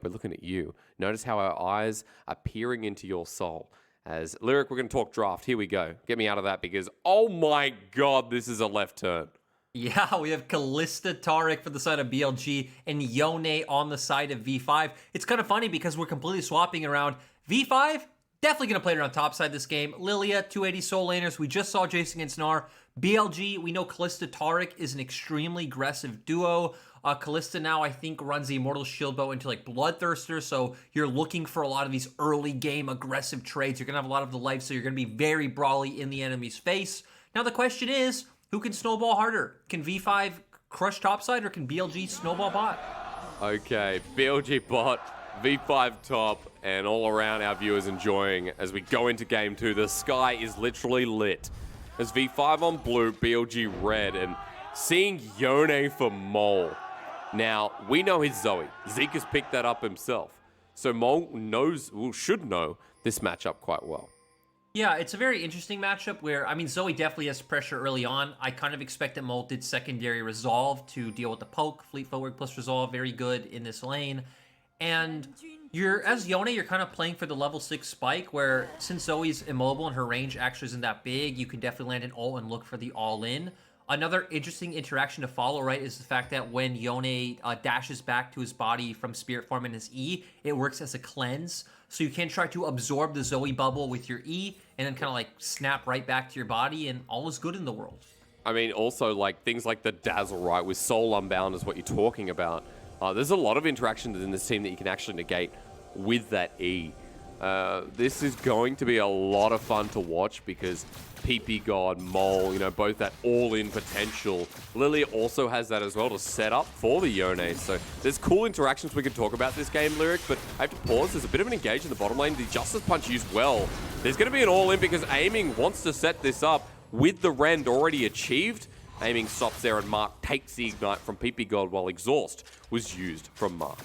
we're looking at you. Notice how our eyes are peering into your soul. As Lyric, we're going to talk draft. Here we go. Get me out of that because, oh my god, this is a left turn. Yeah, we have Kalista Taric for the side of BLG and Yone on the side of V5. It's kind of funny because we're completely swapping around. V5, definitely going to play it on top side this game. Lilia, 280 soul laners. We just saw Jason against Gnar. BLG, we know Kalista Taric is an extremely aggressive duo. Kalista now, I think, runs the Immortal Shield Bow into like Bloodthirster, so you're looking for a lot of these early game aggressive trades. You're going to have a lot of the life, so you're going to be very brawly in the enemy's face. Now the question is, who can snowball harder? Can V5 crush topside, or can BLG snowball bot? Okay, BLG bot, V5 top, and all around our viewers enjoying as we go into game 2. The sky is literally lit. As V5 on blue, BLG red, and seeing Yone for Mole. Now, we know his Zoe. Zeke has picked that up himself. So Mole should know this matchup quite well. Yeah, it's a very interesting matchup where, I mean, Zoe definitely has pressure early on. I kind of expect that Mole did secondary resolve to deal with the poke. Fleet forward plus resolve, very good in this lane. And as Yone, you're kind of playing for the level 6 spike, where since Zoe's immobile and her range actually isn't that big, you can definitely land an ult and look for the all-in. Another interesting interaction to follow, right, is the fact that when Yone dashes back to his body from Spirit Form and his E, it works as a cleanse. So you can try to absorb the Zoe bubble with your E and then kind of like snap right back to your body, and all is good in the world. I mean, also like things like the Dazzle, right, with Soul Unbound is what you're talking about. There's a lot of interactions in this team that you can actually negate with that E. This is going to be a lot of fun to watch because PP God, Mole, both that all-in potential. Lily also has that as well to set up for the Yone. So there's cool interactions we can talk about this game, Lyric, but I have to pause. There's a bit of an engage in the bottom lane. The Justice Punch used well. There's going to be an all-in because Aiming wants to set this up with the Rend already achieved. Aiming stops there and Mark takes the Ignite from PP God while Exhaust was used from Mark.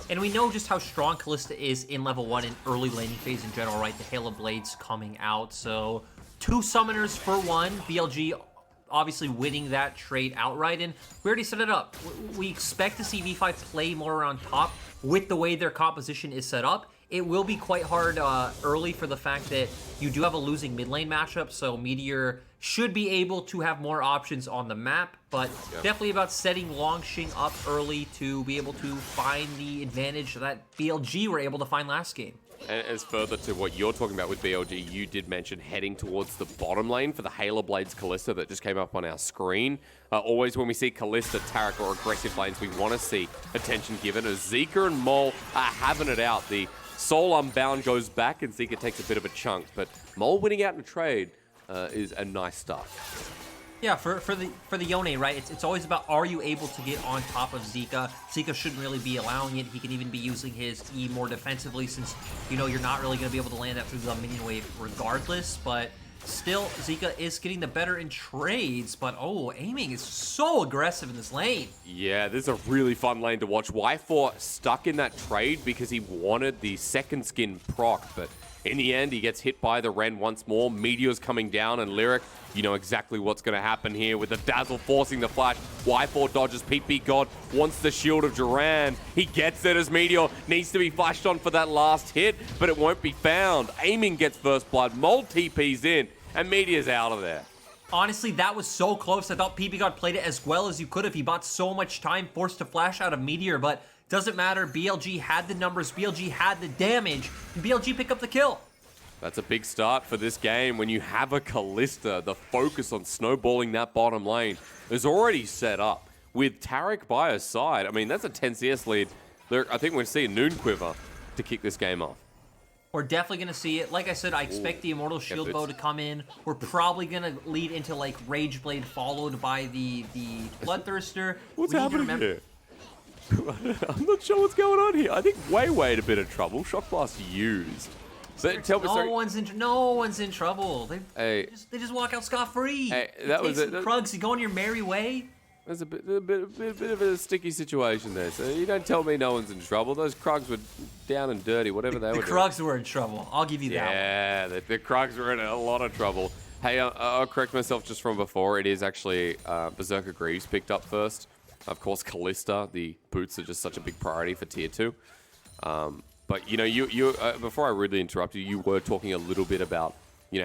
And we know just how strong Kalista is in level 1 in early laning phase in general, right? The Halo Blades coming out. So 2 summoners for 1. BLG obviously winning that trade outright. And we already set it up. We expect to see V5 play more around top with the way their composition is set up. It will be quite hard early for the fact that you do have a losing mid lane matchup. So Meteor should be able to have more options on the map, but definitely about setting Longxing up early to be able to find the advantage that BLG were able to find last game. And as further to what you're talking about with BLG, you did mention heading towards the bottom lane for the Halo Blades Kalista that just came up on our screen. Always when we see Kalista, Taric, or aggressive lanes, we want to see attention given as Zika and Mole are having it out. The Soul Unbound goes back and Zika takes a bit of a chunk, but Mole winning out in a trade is a nice start. Yeah, for the Yone, right? It's always about, are you able to get on top of Zika? Zika shouldn't really be allowing it. He can even be using his E more defensively since, you're not really going to be able to land that through the minion wave regardless. But still, Zika is getting the better in trades. But, Aiming is so aggressive in this lane. Yeah, this is a really fun lane to watch. Y4 stuck in that trade because he wanted the second skin proc, but in the end, he gets hit by the Ren once more. Meteor's coming down, and Lyric, you know exactly what's going to happen here with the Dazzle forcing the flash. Y4 dodges. PP God wants the shield of Duran. He gets it as Meteor needs to be flashed on for that last hit, but it won't be found. Aiming gets first blood. Mole TP's in, and Meteor's out of there. Honestly, that was so close. I thought PP God played it as well as you could if he bought so much time, forced to flash out of Meteor, but doesn't matter. BLG had the numbers. BLG had the damage. And BLG picked up the kill. That's a big start for this game. When you have a Kalista, the focus on snowballing that bottom lane is already set up. With Taric by his side, I mean, that's a 10 CS lead. I think we're going to see a Noon Quiver to kick this game off. We're definitely going to see it. Like I said, I expect the Immortal Shield Bow to come in. We're probably going to lead into like Rage Blade followed by the Bloodthirster. What's happening here? I'm not sure what's going on here. I think Way in a bit of trouble. Shock Blast used. So tell me, no one's in trouble. They just walk out scot-free. Hey, that was it. Krugs, you go on your merry way. There's a bit of a sticky situation there. So you don't tell me no one's in trouble. Those Krugs were down and dirty, whatever they were doing. The Krugs were in trouble. I'll give you that one. Yeah, the Krugs were in a lot of trouble. Hey, I'll correct myself just from before. It is actually Berserker Greaves picked up first. Of course, Kalista, the boots are just such a big priority for Tier 2. But you know, before I really interrupt you, you were talking a little bit about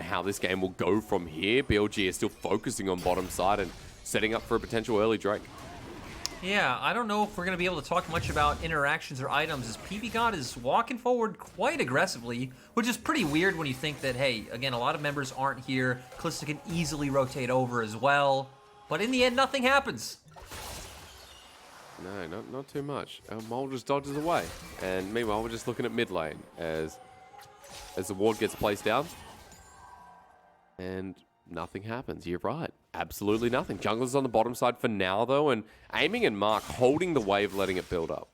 how this game will go from here. BLG is still focusing on bottom side and setting up for a potential early Drake. Yeah, I don't know if we're going to be able to talk much about interactions or items, as PBGod is walking forward quite aggressively, which is pretty weird when you think that, hey, again, a lot of members aren't here. Kalista can easily rotate over as well, but in the end, nothing happens. No, not too much. Mole just dodges away, and meanwhile, we're just looking at mid lane as the ward gets placed down, and nothing happens. You're right. Absolutely nothing. Jungler's on the bottom side for now, though, and Aiming and Mark holding the wave, letting it build up.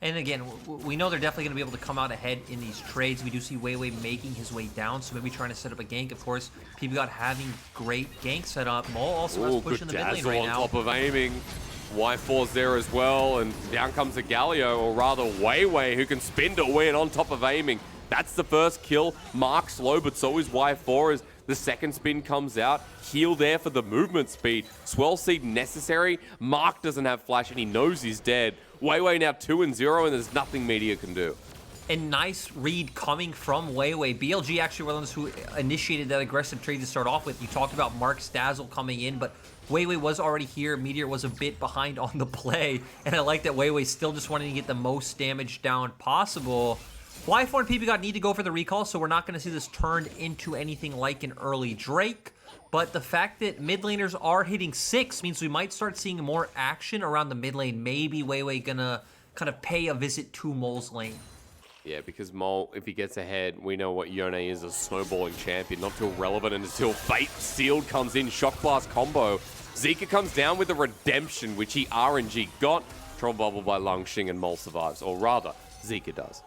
And again, we know they're definitely going to be able to come out ahead in these trades. We do see Weiwei making his way down, so maybe trying to set up a gank. Of course, PBGod having great gank set up. Mole also has push in the mid lane right now. On top of Aiming. Y4's there as well, and down comes a Galio, or rather Weiwei, who can spin to win on top of Aiming. That's the first kill. Mark's low, but so is Y4 as the second spin comes out. Heal there for the movement speed. Swell Seed necessary. Mark doesn't have flash, and he knows he's dead. Weiwei now 2-0, and there's nothing Meteor can do. A nice read coming from Weiwei. BLG actually were the ones who initiated that aggressive trade to start off with. You talked about Mark's Dazzle coming in, but Weiwei was already here. Meteor was a bit behind on the play, and I like that Weiwei still just wanting to get the most damage down possible. Y4 and PBGod need to go for the recall, so we're not going to see this turned into anything like an early Drake. But the fact that mid laners are hitting 6 means we might start seeing more action around the mid lane. Maybe Weiwei gonna kind of pay a visit to Mole's lane. Yeah, because Mole, if he gets ahead, we know what Yone is, a snowballing champion. Not too relevant until Fate Sealed comes in, Shock Blast combo. Zika comes down with a redemption, which he RNG got. Troll Bubble by Longxing, and Mole survives. Or rather, Zika does.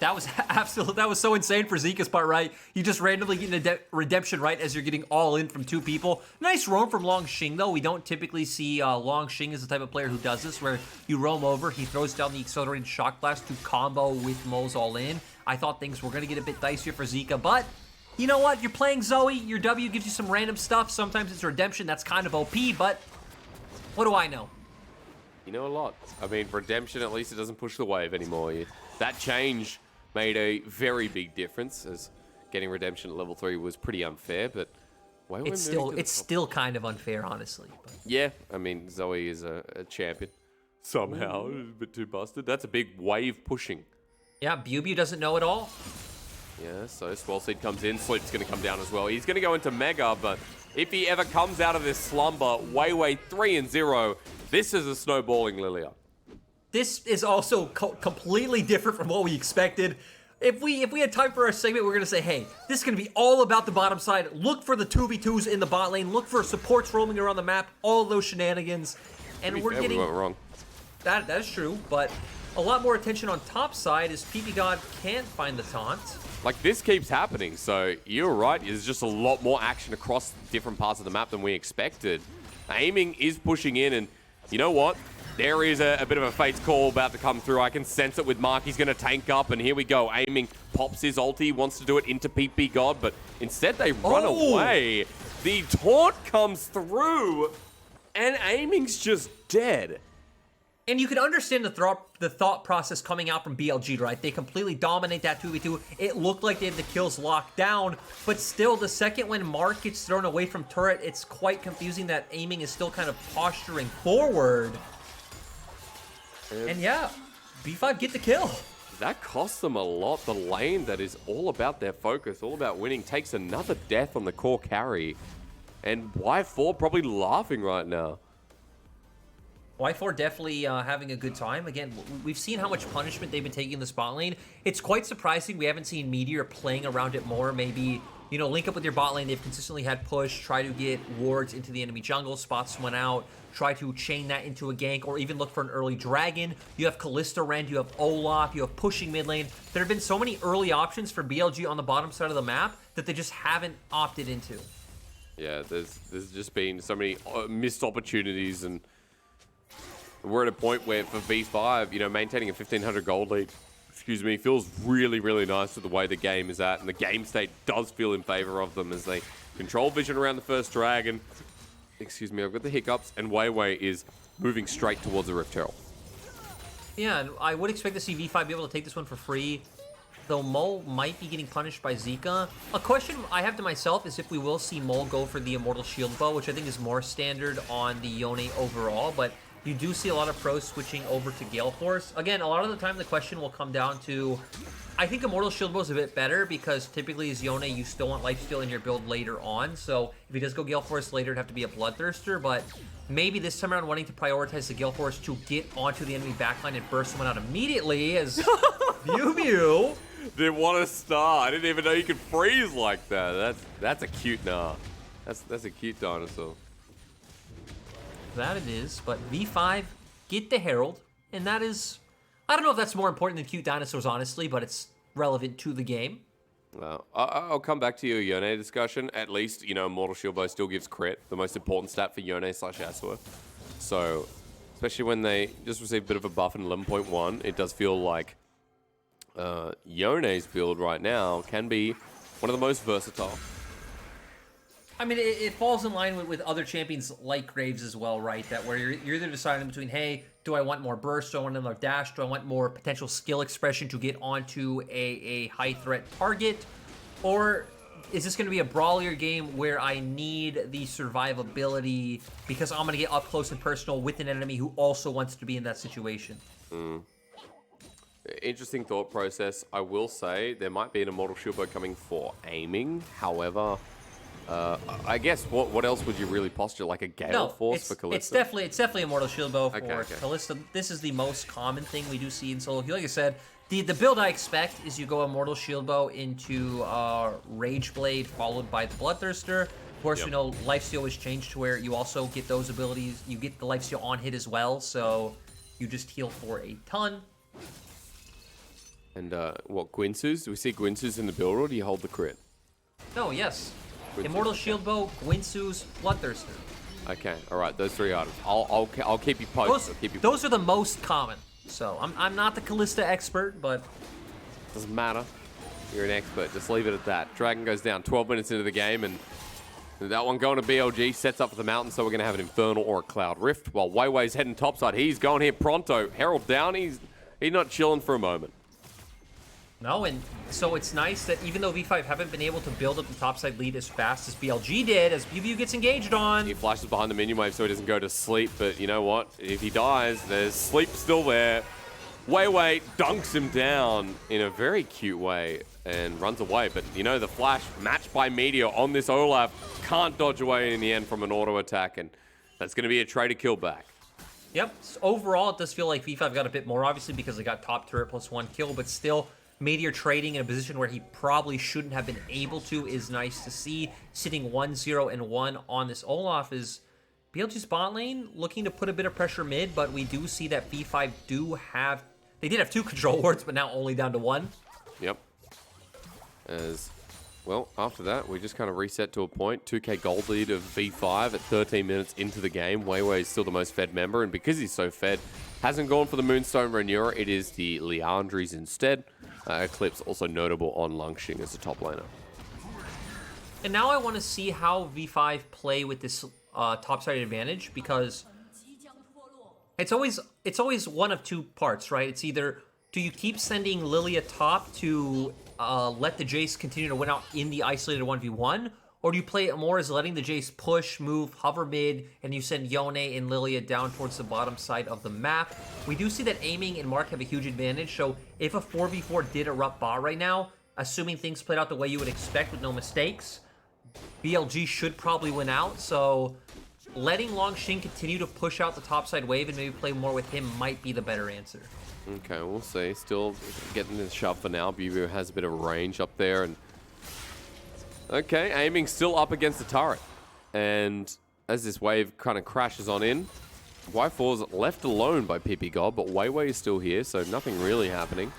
That was absolute. That was so insane for Zika's part, right? You just randomly get a redemption, right, as you're getting all in from 2 people. Nice roam from Longxing, though. We don't typically see Longxing as the type of player who does this, where you roam over, he throws down the accelerated shock blast to combo with Mole's all in. I thought things were going to get a bit dicier for Zika, but you know what? You're playing Zoe. Your W gives you some random stuff. Sometimes it's redemption. That's kind of OP, but what do I know? You know a lot. I mean, redemption, at least it doesn't push the wave anymore. That change made a very big difference, as getting redemption at level 3 was pretty unfair, but it's still kind of unfair, honestly. But. Yeah, I mean, Zoe is a champion. Somehow, a bit too busted. That's a big wave pushing. Yeah, Bubu doesn't know it all. Yeah, so Swell Seed comes in. Sleep's going to come down as well. He's going to go into Mega, but if he ever comes out of this slumber, Weiwei 3-0. This is a snowballing Lilia. This is also completely different from what we expected. If we had time for our segment, we're going to say, hey, this is going to be all about the bottom side. Look for the 2v2s in the bot lane. Look for supports roaming around the map. All of those shenanigans. And we're getting... We went wrong. That is true, but a lot more attention on top side as PBGod can't find the taunt. Like, this keeps happening, so you're right. There's just a lot more action across different parts of the map than we expected. Aiming is pushing in, and you know what? There is a bit of a Fate's Call about to come through. I can sense it with Mark. He's going to tank up, and here we go. Aiming pops his ulti, wants to do it into PBGod, but instead they run away. The taunt comes through, and Aiming's just dead. And you can understand the thought process coming out from BLG, right? They completely dominate that 2v2. It looked like they had the kills locked down, but still, the second when Mark gets thrown away from turret, it's quite confusing that Aiming is still kind of posturing forward. And yeah, B5 get the kill. That costs them a lot. The lane that is all about their focus, all about winning, takes another death on the core carry. And Y4 probably laughing right now. Y4 definitely having a good time. Again, we've seen how much punishment they've been taking in the spot lane. It's quite surprising we haven't seen Meteor playing around it more. Maybe, you know, link up with your bot lane. They've consistently had push, try to get wards into the enemy jungle, spot someone out, try to chain that into a gank, or even look for an early dragon. You have Kalista Rend, you have Olaf, you have pushing mid lane. There have been so many early options for BLG on the bottom side of the map that they just haven't opted into. Yeah, there's just been so many missed opportunities, and we're at a point where for V5, you know, maintaining a 1,500 gold lead, feels really, really nice with the way the game is at, and the game state does feel in favor of them as they control vision around the first dragon. I've got the hiccups, and Weiwei is moving straight towards the Rift Herald. Yeah, and I would expect to see V5 be able to take this one for free, though Mole might be getting punished by Zika. A question I have to myself is if we will see Mole go for the Immortal Shield Bow, which I think is more standard on the Yone overall, but you do see a lot of pros switching over to Gale Force. Again, a lot of the time the question will come down to, I think Immortal Shield Bow is a bit better because typically as Yone, you still want Lifesteal in your build later on, so if he does go Gale Force later, it'd have to be a Bloodthirster, but maybe this time around wanting to prioritize the Gale Force to get onto the enemy backline and burst someone out immediately as Mew. Didn't want to star. I didn't even know you could freeze like that. That's a cute That's a cute dinosaur. That it is, but V5 get the Herald, and that is, I don't know if that's more important than cute dinosaurs, honestly, but it's relevant to the game. Well, I'll come back to your Yone discussion. At least, you know, Immortal Shield Bow still gives crit, the most important stat for Yone / Asura. So, especially when they just receive a bit of a buff in 11.1, it does feel like Yone's build right now can be one of the most versatile. I mean, it falls in line with other champions like Graves as well, right? That where you're either deciding between, hey, do I want more burst? Do I want another dash? Do I want more potential skill expression to get onto a high threat target? Or is this going to be a brawlier game where I need the survivability because I'm going to get up close and personal with an enemy who also wants to be in that situation? Interesting thought process. I will say there might be an Immortal Shield Bow coming for aiming. However, I guess what else would you really posture? Like a Gale Force for Kalista? It's definitely Immortal Shield Bow for Okay. Kalista. This is the most common thing we do see in solo queue. Like I said, the build I expect is you go Immortal Shield Bow into Rage Blade followed by the Bloodthirster. Of course, we know Lifesteal was changed to where you also get those abilities. You get the Lifesteal on hit as well, so you just heal for a ton. And what, Gwinsus? Do we see Gwinsus in the build, or do you hold the crit? No, yes. Gwinsus, Immortal okay. Shield Bow, Gwinsu's, Bloodthirster. Okay, all right, those three items. I'll keep you posted. Those are the most common. So I'm not the Kalista expert, but Doesn't matter. You're an expert. Just leave it at that. Dragon goes down 12 minutes into the game, and that one going to BLG sets up for the mountain, so we're going to have an Infernal or a Cloud Rift. While Weiwei's heading topside, he's going here pronto. Herald down. He's not chilling for a moment. no, and so it's nice that even though V5 haven't been able to build up the topside lead as fast as BLG did, as BVU gets engaged on. He flashes behind the minion wave so he doesn't go to sleep, but you know what? If he dies, there's sleep still there. Weiwei dunks him down in a very cute way and runs away, but you know, the flash matched by Meteor on this Olaf can't dodge away in the end from an auto attack, and that's going to be a traitor kill back. Yep, so overall it does feel like V5 got a bit more, obviously, because they got top turret plus 1 kill, but still, Meteor trading in a position where he probably shouldn't have been able to is nice to see. Sitting 1-0-1 on this Olaf is BLG's bot lane looking to put a bit of pressure mid, but we do see that V5 they did have 2 control wards, but now only down to 1. Yep. Well, after that, we just kind of reset to a point. 2k gold lead of V5 at 13 minutes into the game. Weiwei is still the most fed member, and because he's so fed, hasn't gone for the Moonstone Renewal. It is the Liandry's instead. Eclipse also notable on Lungxing as a top laner. And now I want to see how V5 play with this topside advantage, because it's always one of 2 parts, right? It's either, do you keep sending Lilia top to let the Jace continue to win out in the isolated 1v1, or do you play it more as letting the Jace push, move, hover mid, and you send Yone and Lilia down towards the bottom side of the map? We do see that aiming and Mark have a huge advantage, so if a 4v4 did erupt bot right now, assuming things played out the way you would expect with no mistakes, BLG should probably win out, so letting Longxing continue to push out the topside wave and maybe play more with him might be the better answer. Okay, we'll see. Still getting the shove for now. BVU has a bit of range up there, and okay, aiming still up against the turret. And as this wave kind of crashes on in, Y4's left alone by PP God, but Weiwei is still here, so nothing really happening.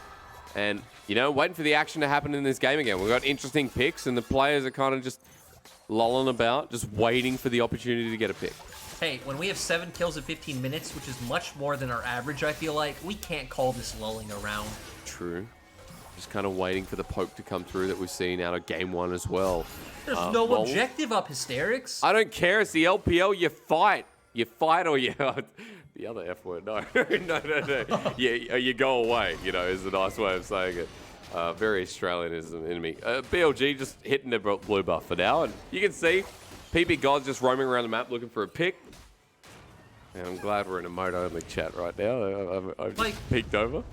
And, you know, waiting for the action to happen in this game again. We've got interesting picks, and the players are kind of just lolling about, just waiting for the opportunity to get a pick. Hey, when we have 7 kills in 15 minutes, which is much more than our average, I feel like, we can't call this lulling around. True. Just kind of waiting for the poke to come through that we've seen out of game 1 as well. There's no objective up, Hysterics. I don't care. It's the LPL. You fight. You fight or you... The other F word, no. no. Yeah, you go away, you know, is a nice way of saying it. Very Australian is an enemy. BLG just hitting the blue buff for now. And you can see PB God's just roaming around the map looking for a pick. And I'm glad we're in a mode-only chat right now. I've just peeked over.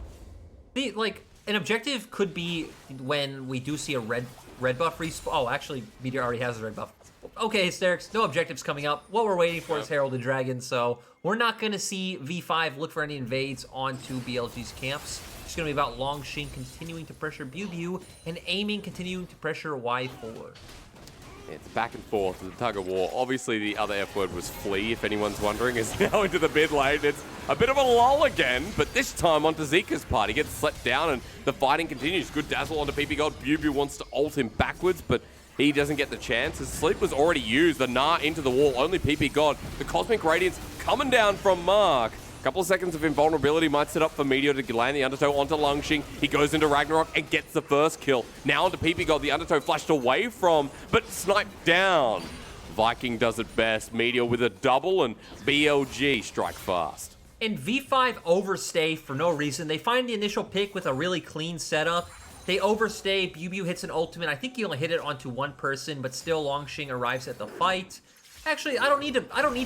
An objective could be when we do see a red buff respawn. Oh, actually, Meteor already has a red buff. Okay, Hysterics, no objectives coming up. What we're waiting for is Herald and Dragon, so we're not going to see V5 look for any invades onto BLG's camps. It's going to be about Longxing continuing to pressure Biu and aiming continuing to pressure Y4. It's back and forth in the tug of war. Obviously, the other F word was flee, if anyone's wondering. Is now into the mid lane. It's a bit of a lull again, but this time onto Zika's part. He gets slept down, and the fighting continues. Good dazzle onto PP God. Biu wants to ult him backwards, but he doesn't get the chance. His sleep was already used. The Gnar into the wall. Only PP God. The Cosmic Radiance coming down from Mark. Couple of seconds of invulnerability might set up for Meteor to land the Undertow onto Longxing. He goes into Ragnarok and gets the first kill. Now onto PP God, the Undertow flashed away from, but sniped down. Viking does it best. Meteor with a double, and BLG strike fast. And V5 overstay for no reason. They find the initial pick with a really clean setup. They overstay. Biu hits an ultimate. I think he only hit it onto one person, but still Longxing arrives at the fight. Actually, I don't need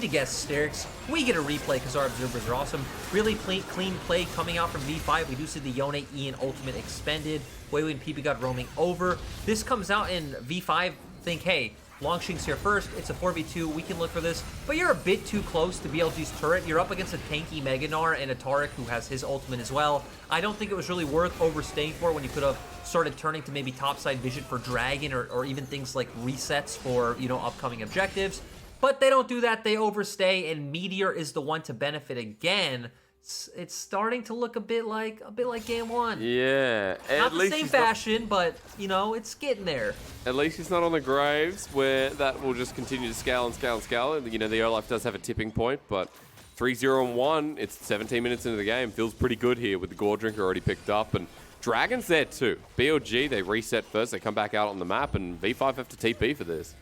to guess, Hysterics. We get a replay because our observers are awesome. Really clean play coming out from V5. We do see the Yone Ian ultimate expended. Weiwei and PP got roaming over. This comes out and V5 think, hey, Longxing's here first. It's a 4v2. We can look for this. But you're a bit too close to BLG's turret. You're up against a tanky Mega Gnar and a Taric who has his ultimate as well. I don't think it was really worth overstaying for when you could have started turning to maybe topside vision for Dragon or even things like resets for, you know, upcoming objectives. But they don't do that. They overstay, and Meteor is the one to benefit again. It's starting to look a bit like game one. Yeah, not the same fashion, but you know it's getting there. At least he's not on the Graves, where that will just continue to scale and scale and scale. You know the O-Life does have a tipping point, but 3-0-1. It's 17 minutes into the game. Feels pretty good here with the Gore Drinker already picked up, and Dragon's there too. BLG they reset first. They come back out on the map, and V5 have to TP for this.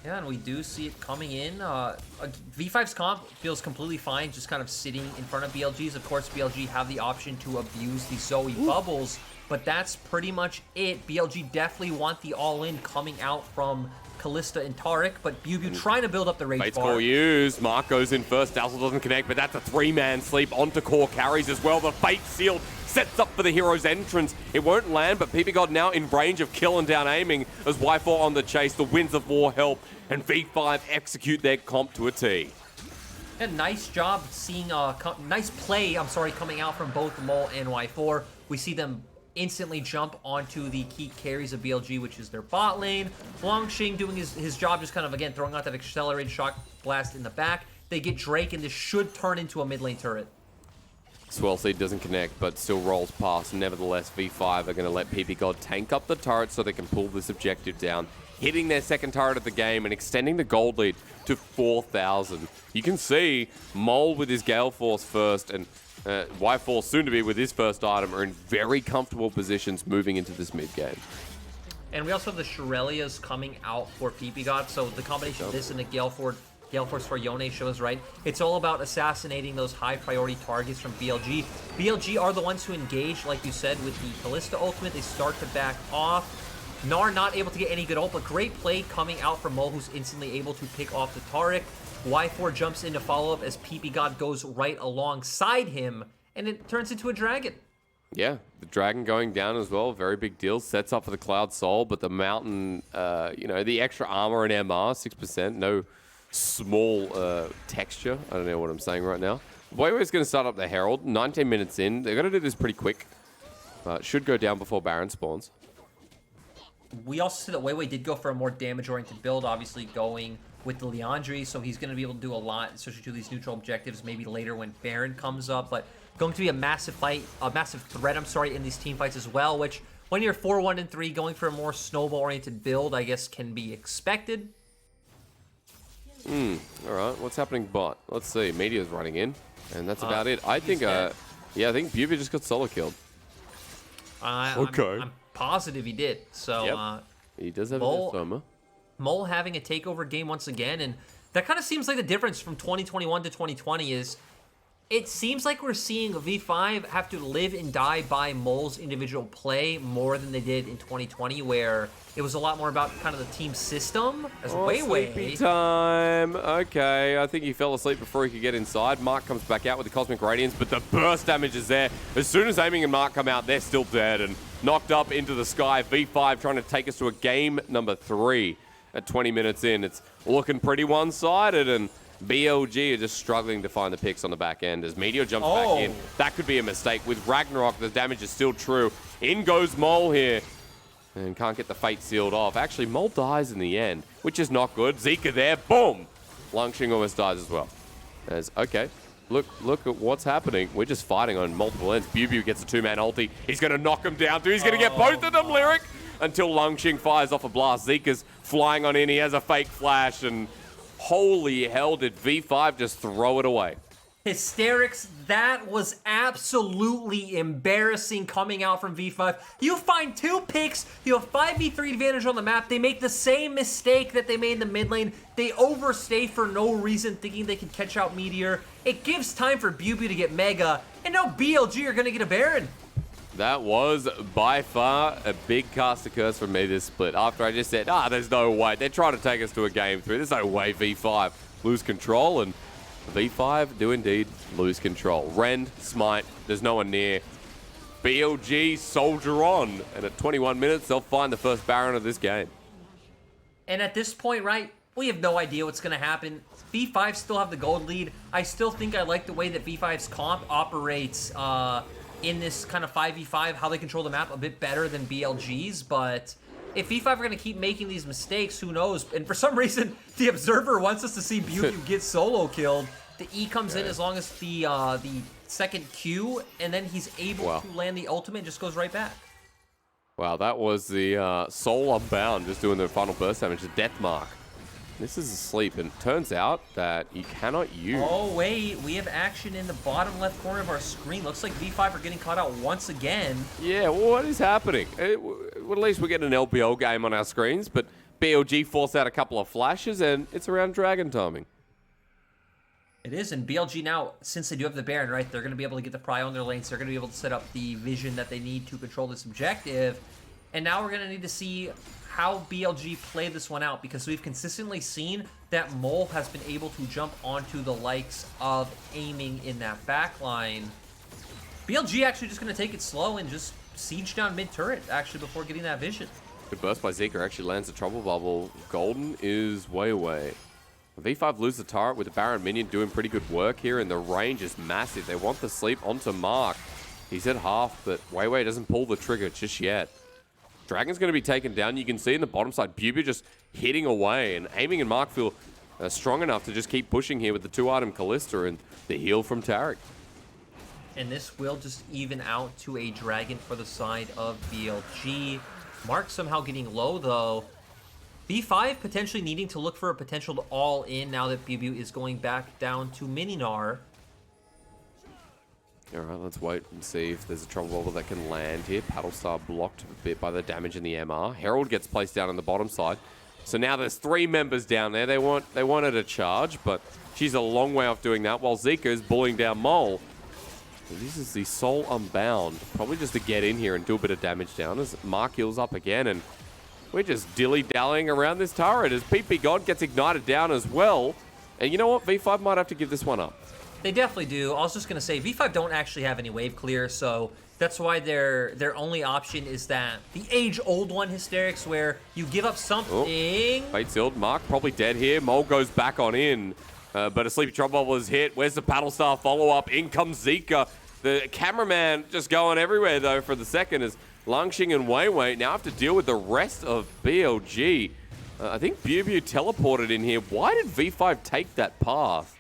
Yeah, and we do see it coming in. V5's comp feels completely fine, just kind of sitting in front of BLG's. Of course, BLG have the option to abuse the Zoe bubbles, but that's pretty much it. BLG definitely want the all-in coming out from Kalista and Taric, but Biu trying to build up the rage Fate's bar. Call used. Mark goes in first. Dazzle doesn't connect, but that's a three-man sleep onto core carries as well. The Fate sealed sets up for the hero's entrance. It won't land, but PP God now in range of kill and down aiming as Y4 on the chase. The Winds of War help, and V5 execute their comp to a T. And nice job seeing, nice play, coming out from both Mole and Y4. We see them instantly jump onto the key carries of BLG, which is their bot lane. Longxing doing his job, just kind of, again, throwing out that accelerated shock blast in the back. They get Drake, and this should turn into a mid lane turret. Swell Seed doesn't connect, but still rolls past. Nevertheless, V5 are going to let PP God tank up the turret so they can pull this objective down, hitting their second turret of the game and extending the gold lead to 4,000. You can see Mole with his Gale Force first, and Y4 soon to be with his first item are in very comfortable positions moving into this mid game. And we also have the Shurelias coming out for PP God, so the combination of this and the Gale Force for Yone shows, right? It's all about assassinating those high priority targets from BLG. BLG are the ones who engage, like you said, with the Kalista ultimate. They start to back off. Gnar not able to get any good ult, but great play coming out from Mole, who's instantly able to pick off the Taric. Y4 jumps in to follow up as PP God goes right alongside him, and it turns into a dragon. Yeah, the dragon going down as well, very big deal. Sets up for the Cloud Soul, but the mountain, you know, the extra armor and MR, 6%, no small texture. I don't know what I'm saying right now. Weiwei's going to start up the Herald, 19 minutes in. They're going to do this pretty quick. Should go down before Baron spawns. We also see that Weiwei did go for a more damage-oriented build, obviously going with the Liandry, so he's going to be able to do a lot, especially to these neutral objectives, maybe later when Baron comes up, but going to be a massive fight, a massive threat, in these team fights as well, which when you're 4-1-3, going for a more snowball-oriented build, I guess, can be expected. All right, what's happening bot? Let's see, Meteor's running in, and that's about it. I think, yeah, I think Biu just got solo killed. Okay. I'm positive he did, so... Yep. He does have a Soma. Mole having a takeover game once again, and That kind of seems like the difference from 2021 to 2020 is it seems like we're seeing V5 have to live and die by Mole's individual play more than they did in 2020, where it was a lot more about kind of the team system. As Sleepy time. Okay, I think he fell asleep before he could get inside. Mark comes back out with the Cosmic Radiance, but the burst damage is there. As soon as Aiming and Mark come out, they're still dead and knocked up into the sky. V5 trying to take us to a game number 3 at 20 minutes in. It's looking pretty one-sided, and BLG are just struggling to find the picks on the back end as Meteor jumps back in. That could be a mistake. With Ragnarok, the damage is still true. In goes Mole here. And can't get the fate sealed off. Actually, Mole dies in the end, which is not good. Zika there. Boom! Lungshing almost dies as well. Okay, look at what's happening. We're just fighting on multiple ends. BuBu gets a 2-man ulti. He's going to knock him down too. He's going to get both of them, Lyric, until Lungshing fires off a blast. Zika's flying on in. He has a fake flash, and holy hell, did V5 just throw it away. Hysterics, that was absolutely embarrassing coming out from V5. You find 2 picks, you have 5v3 advantage on the map, they make the same mistake that they made in the mid lane. They overstay for no reason, thinking they can catch out Meteor. It gives time for BuBu to get Mega, and now BLG are gonna get a Baron. That was by far a big caster curse from me this split. After I just said, there's no way. They're trying to take us to a game 3. There's no way V5 lose control, and V5 do indeed lose control. Rend, Smite, there's no one near. BLG soldier on, and at 21 minutes, they'll find the first Baron of this game. And at this point, right, we have no idea what's going to happen. V5 still have the gold lead. I still think I like the way that V5's comp operates in this kind of 5v5, how they control the map a bit better than BLG's, but if V5 are going to keep making these mistakes, who knows? And for some reason, the Observer wants us to see BuBu get solo killed. The E comes in as long as the second Q, and then he's able to land the ultimate and just goes right back. Wow, that was the Soul Unbound just doing the final burst damage, the Death Mark. This is asleep, and turns out that you cannot use. Oh, wait, we have action in the bottom left corner of our screen. Looks like V5 are getting caught out once again. Yeah, well, what is happening? Well, at least we're getting an LPL game on our screens, but BLG forced out a couple of flashes, and it's around Dragon timing. It is, and BLG now, since they do have the Baron, right, they're going to be able to get the pry on their lanes. They're going to be able to set up the vision that they need to control this objective. And now we're going to need to see how BLG play this one out, because we've consistently seen that Mole has been able to jump onto the likes of Aiming in that backline. BLG actually just going to take it slow and just siege down mid-turret, actually, before getting that vision. Good burst by Zika, actually lands the Trouble Bubble. Golden is way away. V5 lose the turret with the Baron minion doing pretty good work here, and the range is massive. They want the sleep onto Mark. He's at half, but Weiwei doesn't pull the trigger just yet. Dragon's going to be taken down. You can see in the bottom side, BuBu just hitting away, and Aiming and Mark feel strong enough to just keep pushing here with the 2-item Callista and the heal from Taric. And this will just even out to a Dragon for the side of BLG. Mark somehow getting low, though. V5 potentially needing to look for a potential to all-in now that BuBu is going back down to Mininar. All right, let's wait and see if there's a Trouble Bubble that can land here. Paddlestar blocked a bit by the damage in the MR. Herald gets placed down on the bottom side. So now there's 3 members down there. They wanted a charge, but she's a long way off doing that, while Zika is bullying down Mole. And this is the Soul Unbound, probably just to get in here and do a bit of damage down as Mark heals up again, and we're just dilly-dallying around this turret as PP God gets ignited down as well. And you know what? V5 might have to give this one up. They definitely do. I was just going to say, V5 don't actually have any wave clear, so that's why their only option is that the age-old one, Hysterics, where you give up something. Fate sealed. Mark probably dead here. Mole goes back on in, but a Sleepy Trouble Bubble is hit. Where's the Paddlestar follow-up? In comes Zika. The cameraman just going everywhere, though, for the second as Lungshing and Weiwei now have to deal with the rest of BLG. I think BuBu teleported in here. Why did V5 take that path?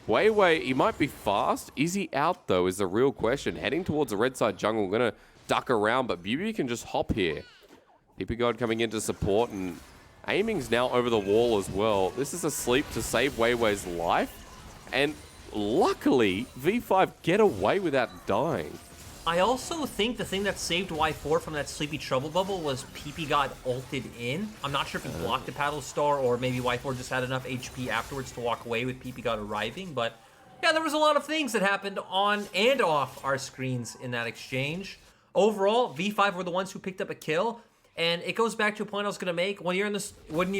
Weiwei, he might be fast. Is he out, though, is the real question. Heading towards the red side jungle, going to duck around, but BuBu can just hop here. PP God coming in to support, and Aiming's now over the wall as well. This is a sleep to save Weiwei's life, and luckily, V5 get away without dying. I also think the thing that saved Y4 from that sleepy trouble bubble was PP got ulted in. I'm not sure if he blocked the paddle star or maybe Y4 just had enough HP afterwards to walk away with PP got arriving. But yeah, there was a lot of things that happened on and off our screens in that exchange. Overall, V5 were the ones who picked up a kill. And it goes back to a point I was gonna make. When you're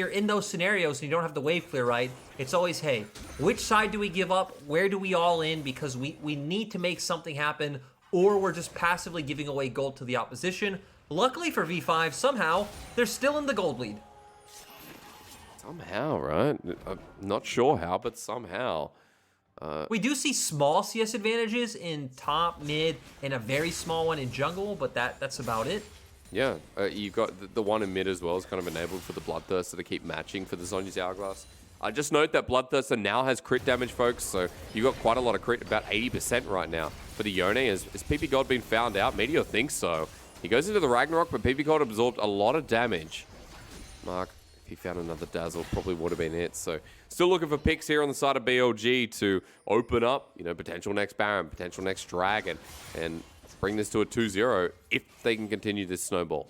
in those scenarios and you don't have the wave clear right, it's always, hey, which side do we give up? Where do we all in? Because we need to make something happen, or we're just passively giving away gold to the opposition. Luckily for V5, somehow, they're still in the gold lead. Somehow, right? I'm not sure how, but somehow. We do see small CS advantages in top, mid, and a very small one in jungle, but that's about it. Yeah, you've got the one in mid as well is kind of enabled for the Bloodthirster to keep matching for the Zhonya's Hourglass. Just note that Bloodthirster now has crit damage, folks, so you've got quite a lot of crit, about 80% right now. For the Yone, has PP God been found out? Meteor thinks so. He goes into the Ragnarok, but PP God absorbed a lot of damage. Mark, if he found another Dazzle, probably would have been it. So still looking for picks here on the side of BLG to open up, you know, potential next Baron, potential next Dragon, and bring this to a 2-0 if they can continue this snowball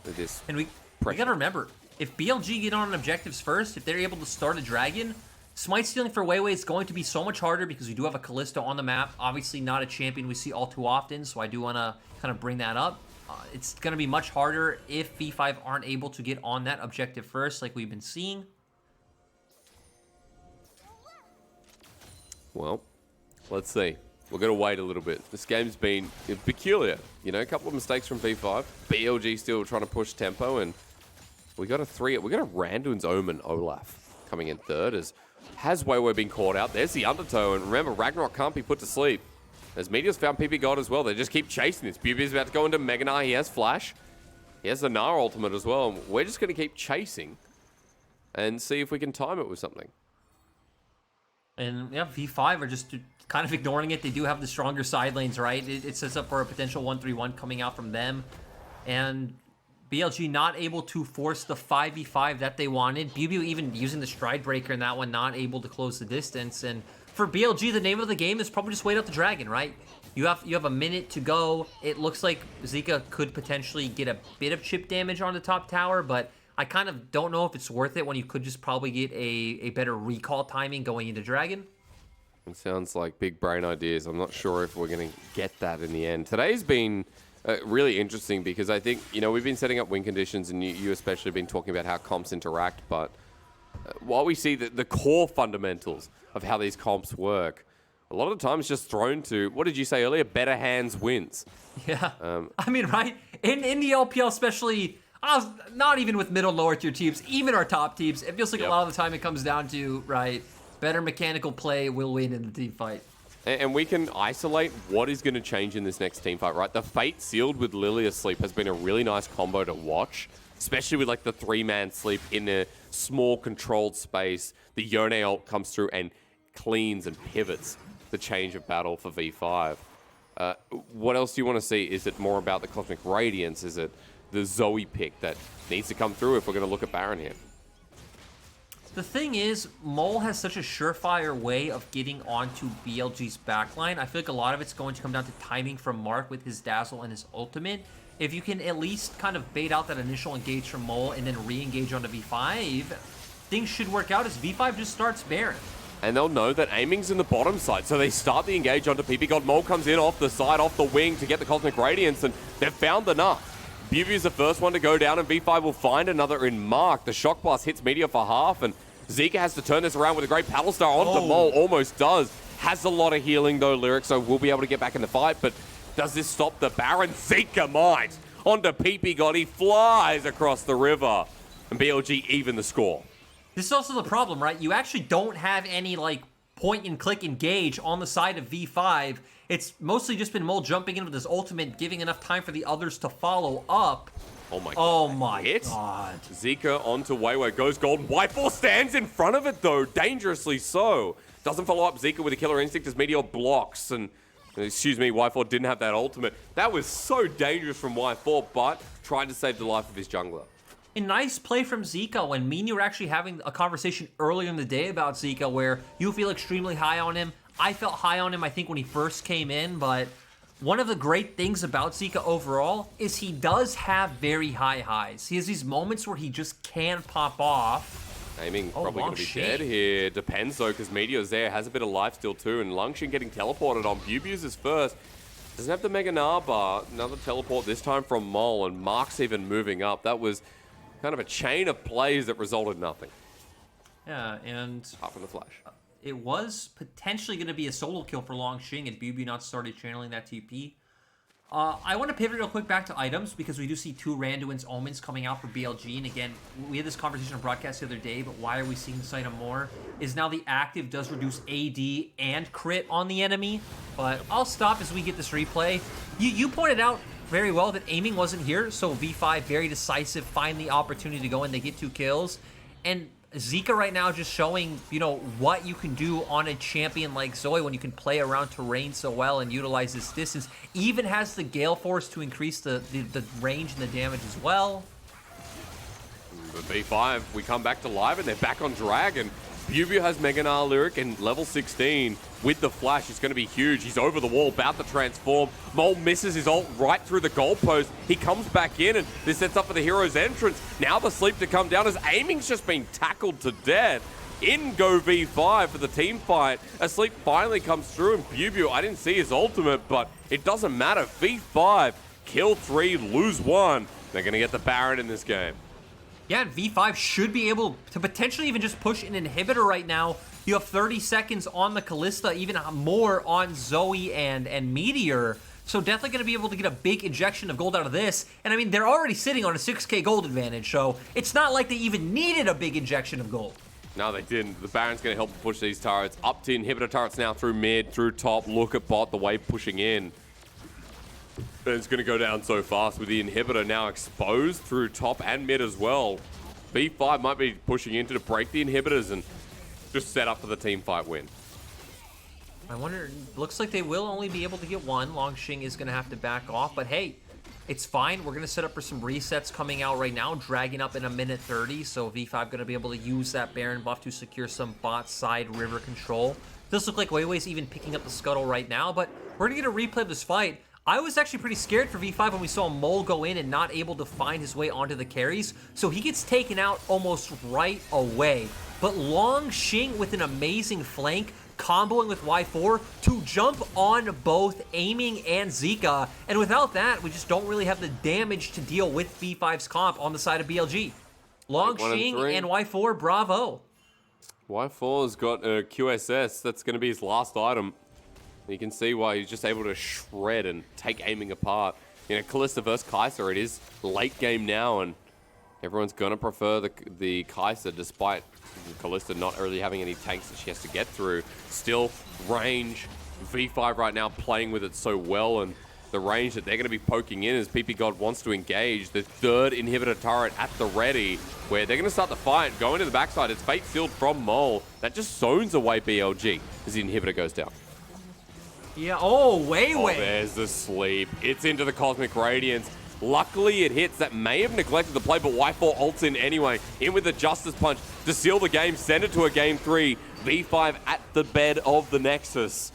with this And we got to remember, if BLG get on objectives first, if they're able to start a Dragon, smite stealing for Weiwei is going to be so much harder because we do have a Kalista on the map. Obviously not a champion we see all too often, so I do want to kind of bring that up. It's going to be much harder if V5 aren't able to get on that objective first like we've been seeing. Well, let's see. We're going to wait a little bit. This game's been peculiar. You know, a couple of mistakes from V5. BLG still trying to push tempo, and we got a Randuin's Omen Olaf coming in third. Has Weiwei been caught out? There's the undertow, and remember, Ragnarok can't be put to sleep. As Meteor's found PP God as well. They just keep chasing this. Bubi's about to go into Mega Gnar. He has Flash. He has the Gnar ultimate as well. And we're just going to keep chasing and see if we can time it with something. And yeah, V5 are just kind of ignoring it. They do have the stronger side lanes, right? It sets up for a potential 1-3-1 coming out from them. And BLG not able to force the 5v5 that they wanted. Bubu even using the Stride Breaker in that one, not able to close the distance. And for BLG, the name of the game is probably just wait out the Dragon, right? You have a minute to go. It looks like Zika could potentially get a bit of chip damage on the top tower, but I kind of don't know if it's worth it when you could just probably get a better recall timing going into Dragon. It sounds like big brain ideas. I'm not sure if we're going to get that in the end. Today's been really interesting because I think, you know, we've been setting up win conditions, and you especially have been talking about how comps interact, but while we see the core fundamentals of how these comps work, a lot of the time it's just thrown to, what did you say earlier? Better hands wins. Yeah. I mean, right? In the LPL especially, not even with middle lower tier teams, even our top teams, it feels like a lot of the time it comes down to, right, better mechanical play will win in the team fight. And we can isolate what is going to change in this next team fight, right? The Fate sealed with Lilia Sleep has been a really nice combo to watch, especially with like the 3-man sleep in a small controlled space. The Yone ult comes through and cleans and pivots the change of battle for V5. What else do you want to see? Is it more about the Cosmic Radiance? Is it the Zoe pick that needs to come through if we're going to look at Baron here? The thing is, Mole has such a surefire way of getting onto BLG's backline. I feel like a lot of it's going to come down to timing from Mark with his Dazzle and his ultimate. If you can at least kind of bait out that initial engage from Mole and then re-engage onto V5, things should work out as V5 just starts Baron. And they'll know that aiming's in the bottom side, so they start the engage onto PP God. Mole comes in off the side, off the wing to get the Cosmic Radiance, and they've found enough. Bubu's the first one to go down, and V5 will find another in Mark. The Shock Blast hits Meteor for half, and Zika has to turn this around with a great Paddle Star onto Mole. Almost does. Has a lot of healing, though, Lyric, so we'll be able to get back in the fight, but does this stop the Baron? Zika might. Onto PP God. He flies across the river, and BLG even the score. This is also the problem, right? You actually don't have any, like, point-and-click engage on the side of V5. It's mostly just been Mole jumping in with his ultimate, giving enough time for the others to follow up. Oh my god. Oh my god. Zika onto Weiwei, goes golden. Y4 stands in front of it though, dangerously so. Doesn't follow up Zika with a killer instinct as Meteor blocks, and excuse me, Y4 didn't have that ultimate. That was so dangerous from Y4, but tried to save the life of his jungler. A nice play from Zika when me and you were actually having a conversation earlier in the day about Zika where you feel extremely high on him. I felt high on him, I think, when he first came in, but One of the great things about Zika overall is he does have very high highs. He has these moments where he just can pop off. Aiming probably going to be Longxing. dead here. Depends though, because Meteor's there, has a bit of life still too, and Longxing getting teleported on. Bubu's is first. Doesn't have the Mega Naba. Another teleport, this time from Mole, and Mark's even moving up. That was kind of a chain of plays that resulted in nothing. Yeah, and Apart from the flash. it was potentially going to be a solo kill for Longxing and Bubu not started channeling that TP. I want to pivot real quick back to items because we do see 2 Randuin's Omens coming out for BLG. And again, we had this conversation on broadcast the other day, but why are we seeing this item more? Is now the active does reduce AD and crit on the enemy. But I'll stop as we get this replay. You pointed out very well that aiming wasn't here, so V5 very decisive, find the opportunity to go in, they get 2 kills. And Zika right now just showing, you know, what you can do on a champion like Zoe when you can play around terrain so well and utilize this distance. Even has the Gale Force to increase the range and the damage as well. But B5, we come back to live and they're back on Dragon. Bubu has Mega Gnar Lyric and level 16 with the flash. It's going to be huge. He's over the wall, about to transform. Mole misses his ult right through the goalpost. He comes back in and this sets up for the hero's entrance. Now the sleep to come down as aiming's just been tackled to death. In go V5 for the team fight. A sleep finally comes through and Bubu, I didn't see his ultimate, but it doesn't matter. V5, kill 3, lose 1. They're going to get the Baron in this game. Yeah, and V5 should be able to potentially even just push an inhibitor right now. You have 30 seconds on the Kalista, even more on Zoe and Meteor. So definitely going to be able to get a big injection of gold out of this. And I mean, they're already sitting on a 6k gold advantage, so it's not like they even needed a big injection of gold. No, they didn't. The Baron's going to help push these turrets up to inhibitor turrets now through mid, through top. Look at bot, the wave pushing in. And it's going to go down so fast with the inhibitor now exposed through top and mid as well. V5 might be pushing into to break the inhibitors and just set up for the team fight win. I wonder, looks like they will only be able to get 1. Longxing is going to have to back off, but hey, it's fine. We're going to set up for some resets coming out right now, dragging up in a minute 30, so V5 going to be able to use that Baron buff to secure some bot side river control. Does look like Weiwei's even picking up the scuttle right now, but we're going to get a replay of this fight. I was actually pretty scared for V5 when we saw Mole go in and not able to find his way onto the carries, so he gets taken out almost right away. But Longxing with an amazing flank, comboing with Y4 to jump on both aiming and Zika, and without that, we just don't really have the damage to deal with V5's comp on the side of BLG. Longxing and Y4, bravo. Y4's got a QSS. That's going to be his last item. You can see why he's just able to shred and take aiming apart. You know, Kalista versus Kai'Sa, it is late game now, and everyone's going to prefer the Kai'Sa, despite Kalista not really having any tanks that she has to get through. Still, range, V5 right now playing with it so well, and the range that they're going to be poking in as PP God wants to engage. The 3rd inhibitor turret at the ready, where they're going to start the fight, go into the backside. It's fate sealed from Mole. That just zones away BLG as the inhibitor goes down. Yeah, oh, Weiwei. Oh, there's the sleep. It's into the Cosmic Radiance. Luckily, it hits. That may have neglected the play, but Y4 ults in anyway. In with the Justice Punch to seal the game, send it to a game 3. V5 at the bed of the Nexus.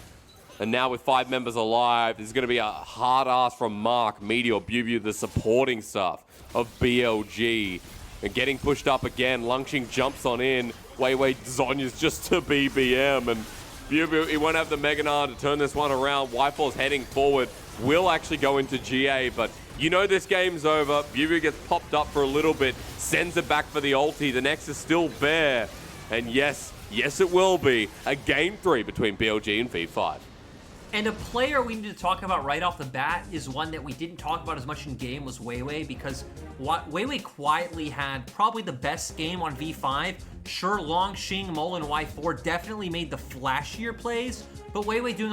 And now with 5 members alive, there's going to be a hard ass from Mark, Meteor, Bubu, the supporting stuff of BLG. And getting pushed up again. Longxing jumps on in. Weiwei Zonya's just to BBM. And Bubu, he won't have the Mega Gnar to turn this one around. Y4's heading forward. Will actually go into GA, but you know this game's over. Bubu gets popped up for a little bit, sends it back for the ulti. The Nexus is still there. And yes, it will be a game 3 between BLG and V5. And a player we need to talk about right off the bat is one that we didn't talk about as much in game was Weiwei, because Weiwei quietly had probably the best game on V5. Sure, Longxing, Mole, and Y4 definitely made the flashier plays, but Weiwei doing a